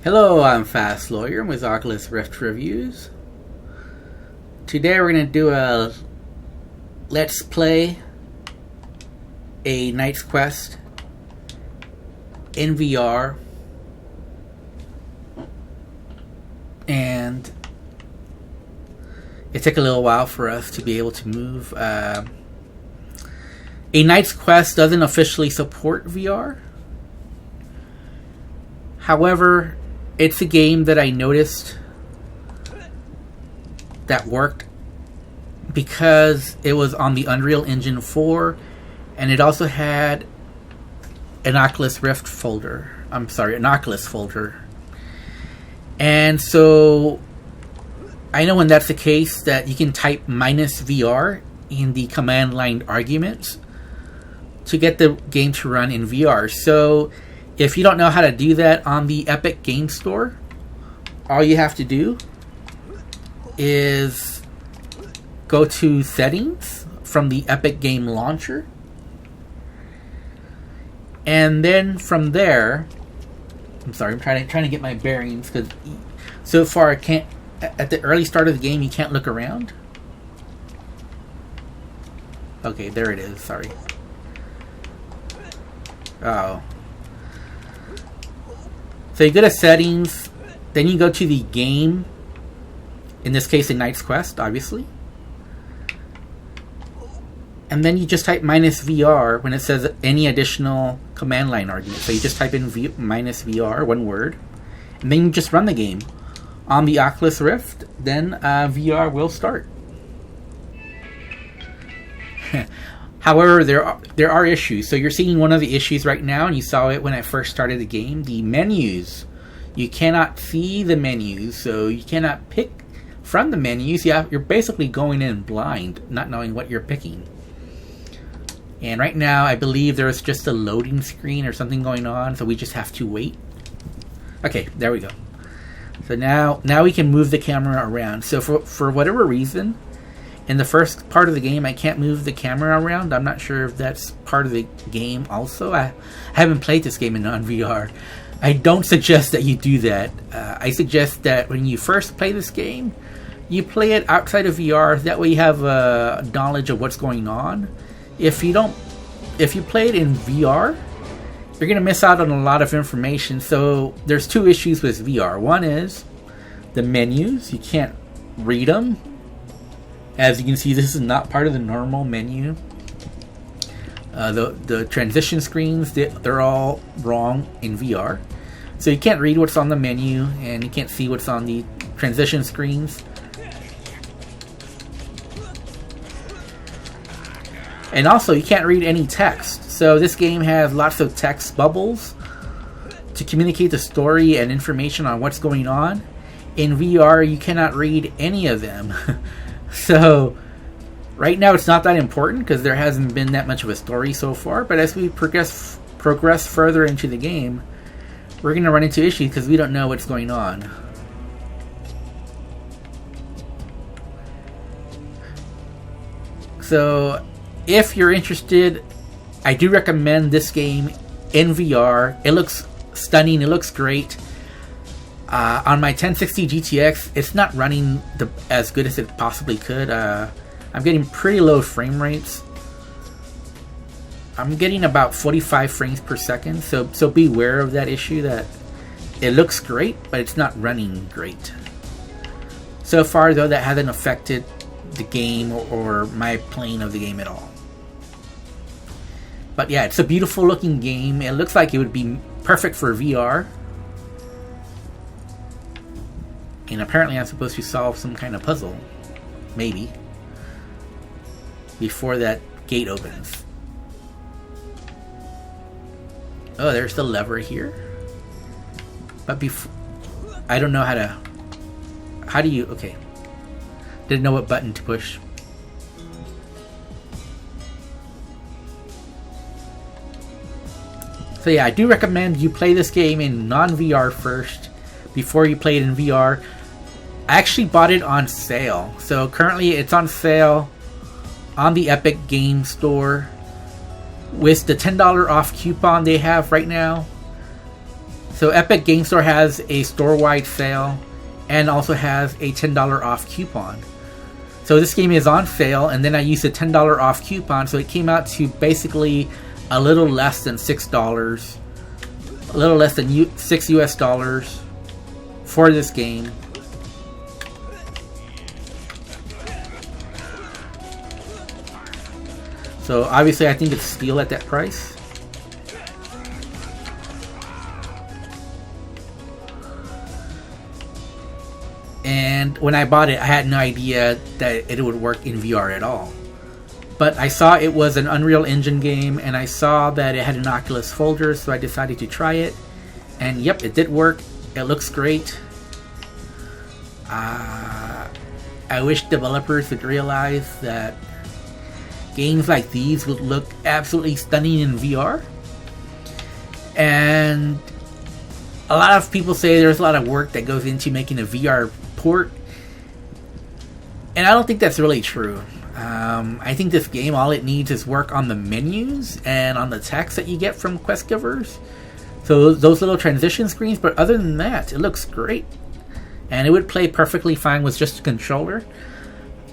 Hello, I'm Fast Lawyer with Oculus Rift Reviews. Today we're going to do a Let's Play a Knight's Quest in VR. And it took a little while for us to be able to move. A Knight's Quest doesn't officially support VR. However, it's a game that I noticed that worked because it was on the Unreal Engine 4 and it also had an Oculus Rift folder. An Oculus folder. And so I know when that's the case that you can type -VR in the command line arguments to get the game to run in VR. So if you don't know how to do that on the Epic Game Store, all you have to do is go to Settings from the Epic Game Launcher. And then from there, I'm trying to get my bearings because so far I can't. At the early start of the game, you can't look around. Okay, there it is. Sorry. Oh. So you go to Settings, then you go to the game, in this case a Knight's Quest, obviously. And then you just type -VR when it says any additional command line argument. So you just type in -VR, one word, and then you just run the game. On the Oculus Rift, then VR will start. However, there are issues. So you're seeing one of the issues right now, and you saw it when I first started the game. The menus. You cannot see the menus, so you cannot pick from the menus. You're basically going in blind, not knowing what you're picking. And right now, I believe there's just a loading screen or something going on, so we just have to wait. Okay, there we go. So now we can move the camera around. So for whatever reason, in the first part of the game, I can't move the camera around. I'm not sure if that's part of the game also. I haven't played this game in non-VR. I don't suggest that you do that. I suggest that when you first play this game, you play it outside of VR. That way you have knowledge of what's going on. If you play it in VR, you're going to miss out on a lot of information. So there's two issues with VR. One is the menus. You can't read them. As you can see, this is not part of the normal menu. The transition screens, they're all wrong in VR. So you can't read what's on the menu, and you can't see what's on the transition screens. And also, you can't read any text. So this game has lots of text bubbles to communicate the story and information on what's going on. In VR, you cannot read any of them. So right now it's not that important because there hasn't been that much of a story so far. But as we progress further into the game, we're going to run into issues because we don't know what's going on. So if you're interested, I do recommend this game in VR. It looks stunning. It looks great. On my 1060 GTX, it's not running as good as it possibly could. I'm getting pretty low frame rates. I'm getting about 45 frames per second, so beware of that issue that it looks great, but it's not running great. So far, though, that hasn't affected the game or my playing of the game at all. But yeah, it's a beautiful looking game. It looks like it would be perfect for VR. And apparently I'm supposed to solve some kind of puzzle. Maybe. Before that gate opens. Oh, there's the lever here. But I don't know how to... How do you... Okay. Didn't know what button to push. So yeah, I do recommend you play this game in non-VR first. Before you play it in VR. I actually bought it on sale. So currently it's on sale on the Epic Game Store with the $10 off coupon they have right now. So Epic Game Store has a store-wide sale and also has a $10 off coupon. So this game is on sale, and then I used a $10 off coupon, so it came out to basically a little less than $6, a little less than $6 US for this game. So obviously I think it's a steal at that price. And when I bought it, I had no idea that it would work in VR at all. But I saw it was an Unreal Engine game, and I saw that it had an Oculus folder, so I decided to try it. And yep, it did work. It looks great. I wish developers would realize that games like these would look absolutely stunning in VR. And a lot of people say there's a lot of work that goes into making a VR port, and I don't think that's really true. I think this game, all it needs is work on the menus and on the text that you get from quest givers. So those little transition screens, but other than that, it looks great. And it would play perfectly fine with just a controller.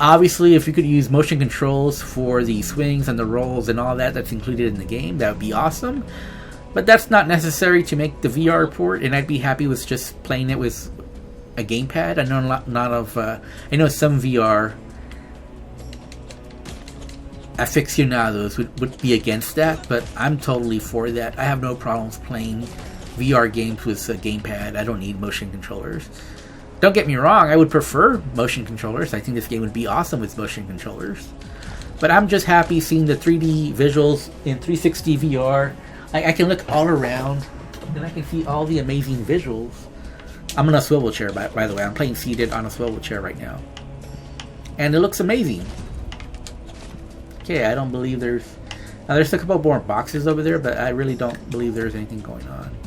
Obviously, if you could use motion controls for the swings and the rolls and all that that's included in the game, that would be awesome. But that's not necessary to make the VR port, and I'd be happy with just playing it with a gamepad. I know I know some VR aficionados would be against that, but I'm totally for that. I have no problems playing VR games with a gamepad. I don't need motion controllers. Don't get me wrong, I would prefer motion controllers. I think this game would be awesome with motion controllers. But I'm just happy seeing the 3D visuals in 360 VR. I can look all around, and I can see all the amazing visuals. I'm in a swivel chair, by the way. I'm playing seated on a swivel chair right now. And it looks amazing. Okay, I don't believe there's a couple more boxes over there, but I really don't believe there's anything going on.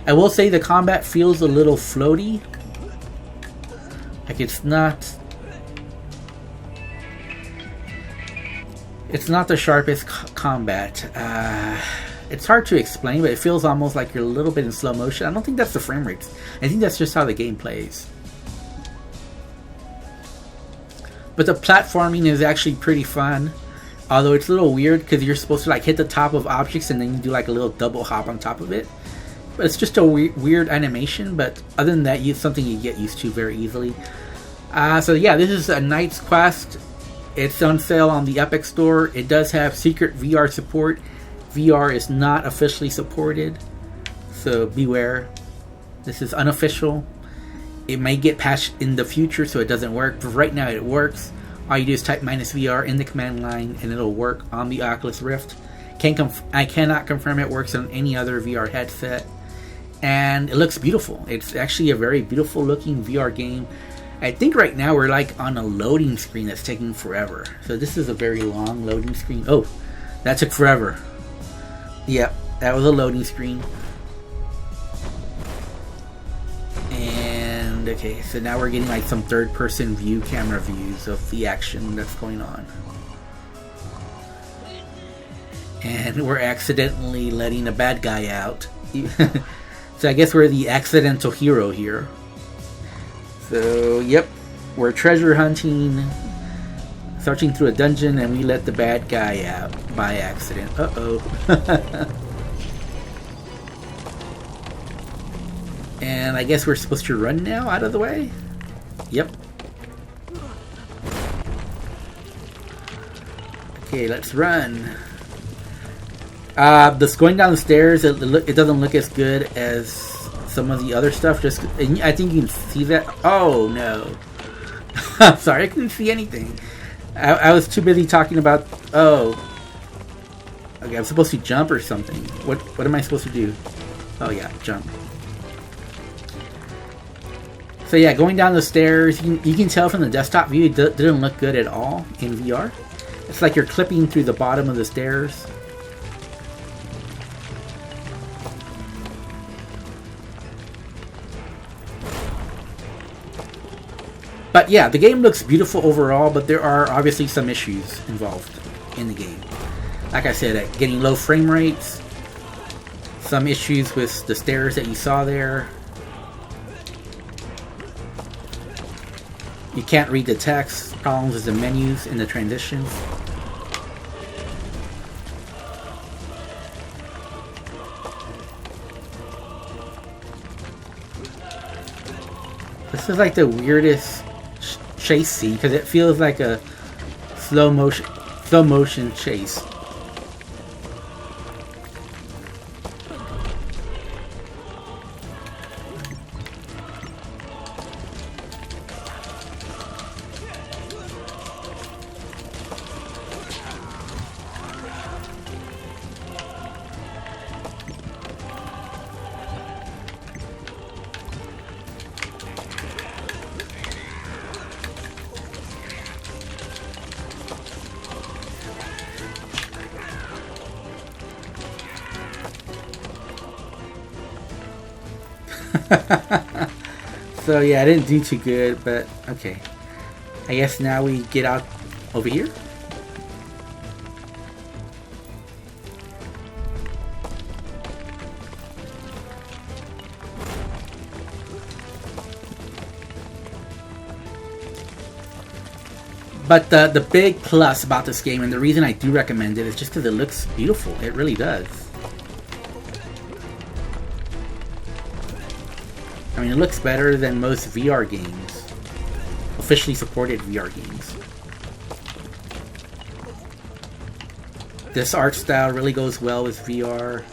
I will say the combat feels a little floaty. Like it's not the sharpest combat. It's hard to explain, but it feels almost like you're a little bit in slow motion. I don't think that's the frame rates. I think that's just how the game plays. But the platforming is actually pretty fun. Although it's a little weird because you're supposed to like hit the top of objects and then you do like a little double hop on top of it. But it's just a weird animation. But other than that, it's something you get used to very easily. So yeah, this is a Knight's Quest. It's on sale on the Epic Store. It does have secret VR support. VR is not officially supported, so beware. This is unofficial. It may get patched in the future so it doesn't work, but right now it works. All you do is type -VR in the command line and it'll work on the Oculus Rift. I cannot confirm it works on any other VR headset. And it looks beautiful. It's actually a very beautiful looking VR game. I think right now we're like on a loading screen that's taking forever. So this is a very long loading screen. Oh, that took forever. Yep, that was a loading screen. And okay, so now we're getting like some third-person view, camera views of the action that's going on. And we're accidentally letting a bad guy out. So I guess we're the accidental hero here. So, yep, we're treasure hunting, searching through a dungeon, and we let the bad guy out by accident. Uh-oh. And I guess we're supposed to run now out of the way? Yep. Okay, let's run. This going down the stairs, it doesn't look as good as some of the other stuff. I think you can see that. Oh no. I'm sorry, I couldn't see anything. I was too busy talking about. Oh. Okay, I'm supposed to jump or something. What am I supposed to do? Oh yeah, jump. So yeah, going down the stairs, you can tell from the desktop view it didn't look good at all in VR. It's like you're clipping through the bottom of the stairs. But yeah, the game looks beautiful overall, but there are obviously some issues involved in the game. Like I said, getting low frame rates, Some issues with the stairs that you saw there. You can't read the text. Problems with the menus and the transitions. This is like the weirdest chase scene because it feels like a slow motion chase. So yeah, I didn't do too good, but okay. I guess now we get out over here. But the big plus about this game, and the reason I do recommend it, is just because it looks beautiful. It really does. I mean, it looks better than most VR games. Officially supported VR games. This art style really goes well with VR.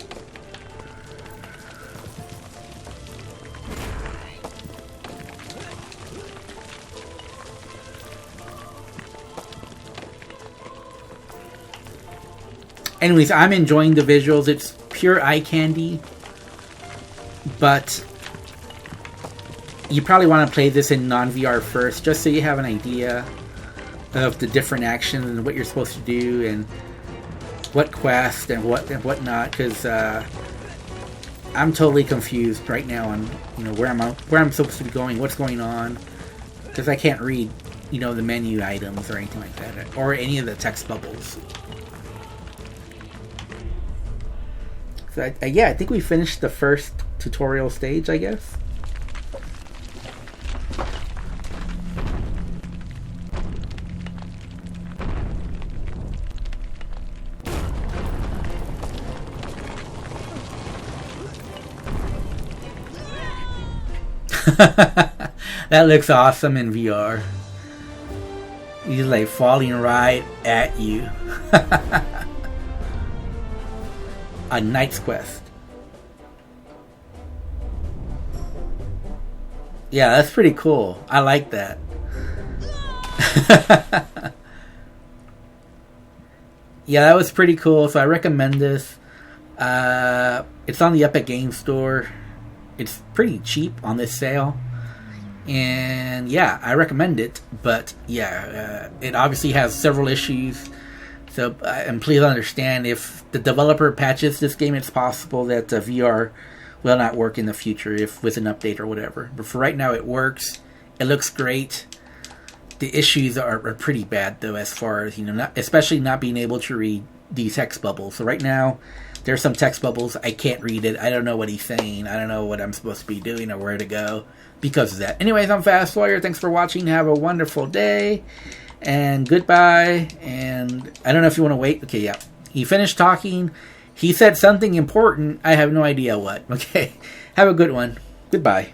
Anyways, I'm enjoying the visuals. It's pure eye candy. But you probably want to play this in non-VR first, just so you have an idea of the different actions and what you're supposed to do and what quest and whatnot. Because I'm totally confused right now on where I'm supposed to be going, what's going on, because I can't read the menu items or anything like that, or any of the text bubbles. So yeah, I think we finished the first tutorial stage, I guess. That looks awesome in VR. He's like falling right at you. A Knight's Quest. Yeah, that's pretty cool. I like that. Yeah, that was pretty cool. So I recommend this. It's on the Epic Games Store. It's pretty cheap on this sale. And yeah, I recommend it. But yeah, it obviously has several issues. So, and please understand, if the developer patches this game, it's possible that VR will not work in the future if with an update or whatever. But for right now, it works. It looks great. The issues are pretty bad, though, as far as, especially not being able to read these text bubbles. So right now, there's some text bubbles. I can't read it. I don't know what he's saying. I don't know what I'm supposed to be doing or where to go because of that. Anyways, I'm Fast Warrior. Thanks for watching. Have a wonderful day. And goodbye. And I don't know if you want to wait. Okay, yeah. He finished talking. He said something important. I have no idea what. Okay. Have a good one. Goodbye.